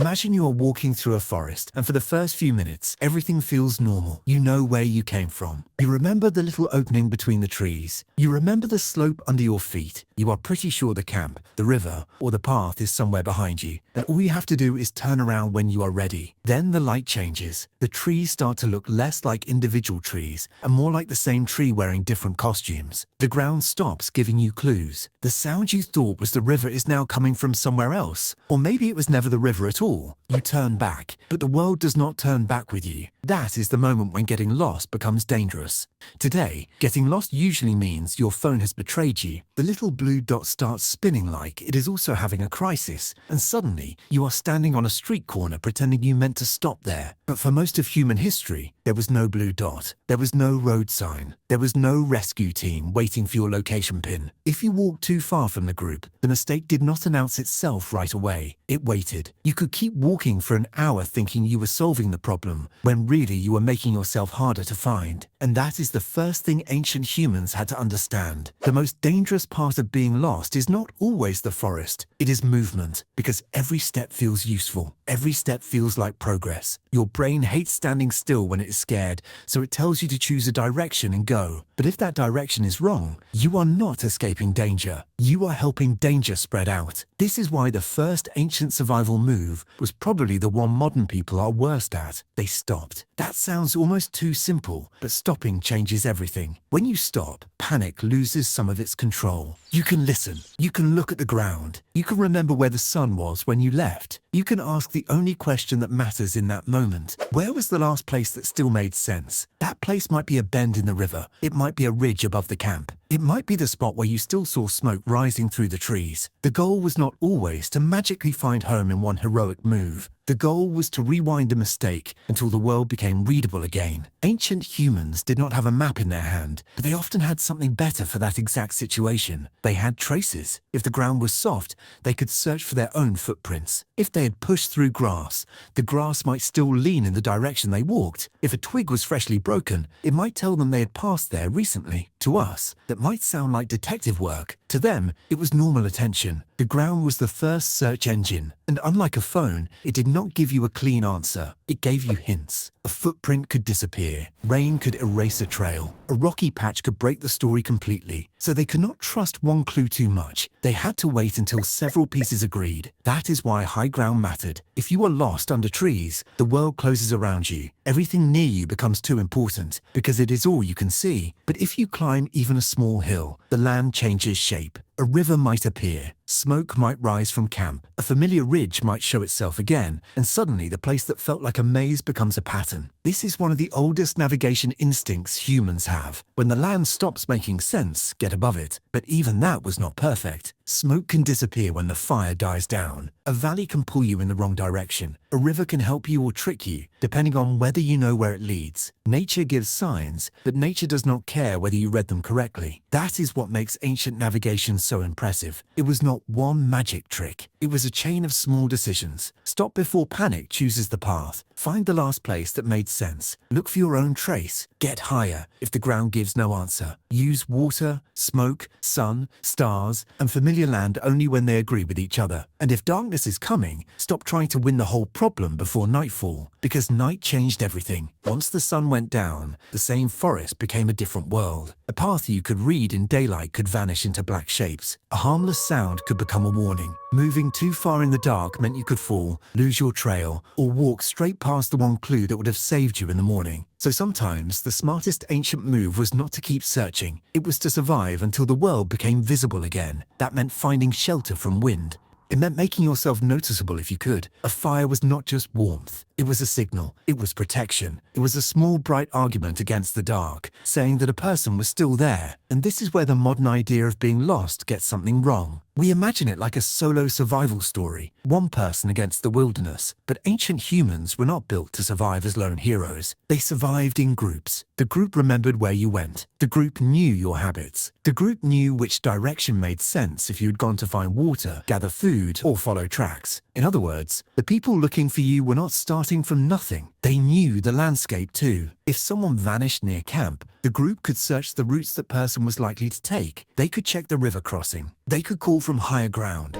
Imagine you are walking through a forest, and for the first few minutes, everything feels normal. You know where you came from. You remember the little opening between the trees. You remember the slope under your feet. You are pretty sure the camp, the river, or the path is somewhere behind you, and all you have to do is turn around when you are ready. Then the light changes. The trees start to look less like individual trees, and more like the same tree wearing different costumes. The ground stops giving you clues. The sound you thought was the river is now coming from somewhere else, or maybe it was never the river at all. You turn back, but the world does not turn back with you. That is the moment when getting lost becomes dangerous. Today, getting lost usually means your phone has betrayed you. The little blue dot starts spinning like it is also having a crisis, and suddenly you are standing on a street corner pretending you meant to stop there. But for most of human history, there was no blue dot. There was no road sign. There was no rescue team waiting for your location pin. If you walked too far from the group, the mistake did not announce itself right away. It waited. You could keep walking for an hour thinking you were solving the problem, when really you were making yourself harder to find. And that is the first thing ancient humans had to understand. The most dangerous part of being lost is not always the forest. It is movement, because every step feels useful. Every step feels like progress. Your brain hates standing still when it is scared, so it tells you to choose a direction and go. But if that direction is wrong, you are not escaping danger. You are helping danger spread out. This is why the first ancient survival move was probably the one modern people are worst at. They stopped. That sounds almost too simple, but stopping changes everything. When you stop, panic loses some of its control. You can listen. You can look at the ground. You can remember where the sun was when you left. You can ask the only question that matters in that moment. Where was the last place that still made sense? That place might be a bend in the river. It might be a ridge above the camp. It might be the spot where you still saw smoke rising through the trees. The goal was not always to magically find home in one heroic move. The goal was to rewind a mistake until the world became readable again. Ancient humans did not have a map in their hand, but they often had something better for that exact situation. They had traces. If the ground was soft, they could search for their own footprints. If they had pushed through grass, the grass might still lean in the direction they walked. If a twig was freshly broken, it might tell them they had passed there recently. To us, that might sound like detective work. To them, it was normal attention. The ground was the first search engine, and unlike a phone, it did not give you a clean answer. It gave you hints. A footprint could disappear. Rain could erase a trail. A rocky patch could break the story completely. So they could not trust one clue too much. They had to wait until several pieces agreed. That is why high ground mattered. If you are lost under trees, the world closes around you. Everything near you becomes too important, because it is all you can see. But if you climb even a small hill, the land changes shape. A river might appear. Smoke might rise from camp. A familiar ridge might show itself again, and suddenly the place that felt like a maze becomes a pattern. This is one of the oldest navigation instincts humans have. When the land stops making sense, get above it. But even that was not perfect. Smoke can disappear when the fire dies down. A valley can pull you in the wrong direction. A river can help you or trick you, depending on whether you know where it leads. Nature gives signs, but nature does not care whether you read them correctly. That is what makes ancient navigation so impressive. It was not one magic trick. It was a chain of small decisions. Stop before panic chooses the path. Find the last place that made sense. Look for your own trace. Get higher if the ground gives no answer. Use water, smoke, sun, stars, and familiar land only when they agree with each other. And if darkness is coming, stop trying to win the whole problem before nightfall, because night changed everything. Once the sun went down, the same forest became a different world. A path you could read in daylight could vanish into black shapes. A harmless sound could become a warning. Moving too far in the dark meant you could fall, lose your trail, or walk straight past the one clue that would have saved you in the morning. So sometimes the smartest ancient move was not to keep searching. It was to survive until the world became visible again. That meant finding shelter from wind. It meant making yourself noticeable if you could. A fire was not just warmth. It was a signal. It was protection. It was a small, bright argument against the dark, saying that a person was still there. And this is where the modern idea of being lost gets something wrong. We imagine it like a solo survival story, one person against the wilderness. But ancient humans were not built to survive as lone heroes. They survived in groups. The group remembered where you went. The group knew your habits. The group knew which direction made sense if you had gone to find water, gather food, or follow tracks. In other words, the people looking for you were not starting from nothing. They knew the landscape too. If someone vanished near camp, the group could search the routes that person was likely to take. They could check the river crossing. They could call from higher ground.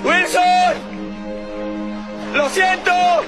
Wilson! ¡Lo siento!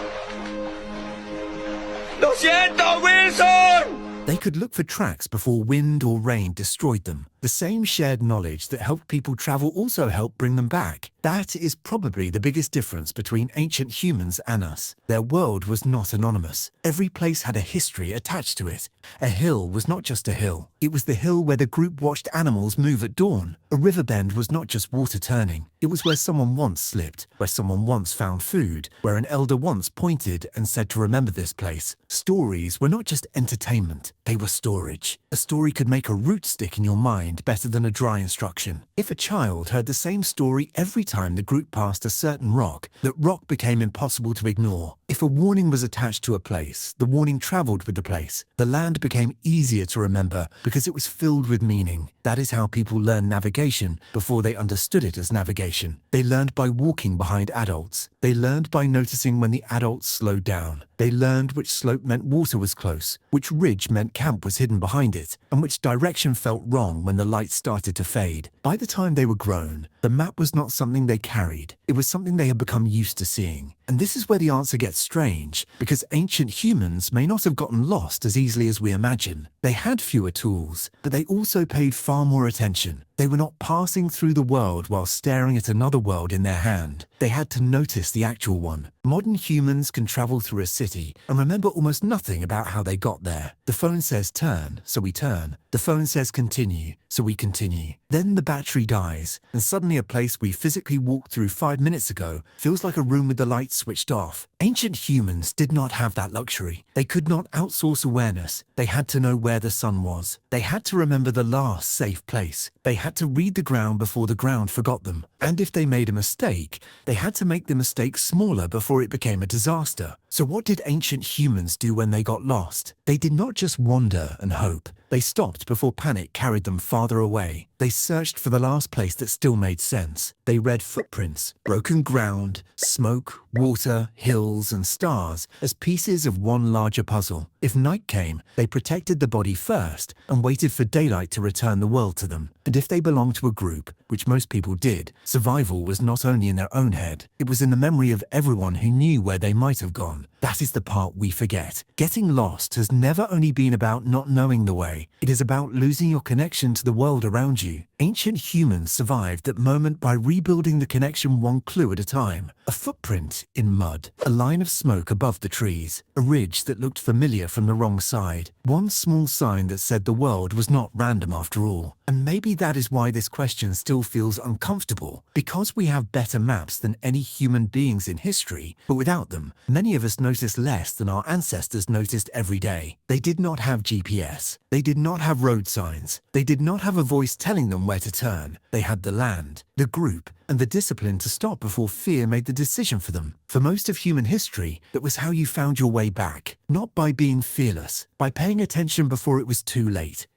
¡Lo siento, Wilson! They could look for tracks before wind or rain destroyed them. The same shared knowledge that helped people travel also helped bring them back. That is probably the biggest difference between ancient humans and us. Their world was not anonymous. Every place had a history attached to it. A hill was not just a hill. It was the hill where the group watched animals move at dawn. A river bend was not just water turning. It was where someone once slipped, where someone once found food, where an elder once pointed and said to remember this place. Stories were not just entertainment. They were storage. A story could make a root stick in your mind better than a dry instruction. If a child heard the same story every time the group passed a certain rock, that rock became impossible to ignore. If a warning was attached to a place, the warning traveled with the place. The land became easier to remember because it was filled with meaning. That is how people learned navigation before they understood it as navigation. They learned by walking behind adults. They learned by noticing when the adults slowed down. They learned which slope meant water was close, which ridge meant camp was hidden behind it, and which direction felt wrong when the lights started to fade. By the time they were grown, the map was not something they carried. It was something they had become used to seeing. And this is where the answer gets strange, because ancient humans may not have gotten lost as easily as we imagine. They had fewer tools, but they also paid far more attention. They were not passing through the world while staring at another world in their hand. They had to notice the actual one. Modern humans can travel through a city and remember almost nothing about how they got there. The phone says turn, so we turn. The phone says continue, so we continue. Then the battery dies, and suddenly a place we physically walked through 5 minutes ago feels like a room with the lights switched off. Ancient humans did not have that luxury. They could not outsource awareness. They had to know where the sun was. They had to remember the last safe place. They had to read the ground before the ground forgot them. And if they made a mistake, they had to make the mistake smaller before it became a disaster. So what did ancient humans do when they got lost? They did not just wander and hope. They stopped before panic carried them farther away. They searched for the last place that still made sense. They read footprints, broken ground, smoke, water, hills, and stars as pieces of one larger puzzle. If night came, they protected the body first and waited for daylight to return the world to them. And if they belonged to a group, which most people did, survival was not only in their own head, it was in the memory of everyone who knew where they might have gone. That is the part we forget. Getting lost has never only been about not knowing the way. It is about losing your connection to the world around you. Ancient humans survived that moment by rebuilding the connection one clue at a time. A footprint in mud, a line of smoke above the trees, a ridge that looked familiar from the wrong side, one small sign that said the world was not random after all. And maybe that is why this question still feels uncomfortable, because we have better maps than any human beings in history, but without them, many of us notice less than our ancestors noticed every day. They did not have GPS. They did not have road signs. They did not have a voice telling them where to turn. They had the land, the group, and the discipline to stop before fear made the decision for them. For most of human history, that was how you found your way back. Not by being fearless, by paying attention before it was too late.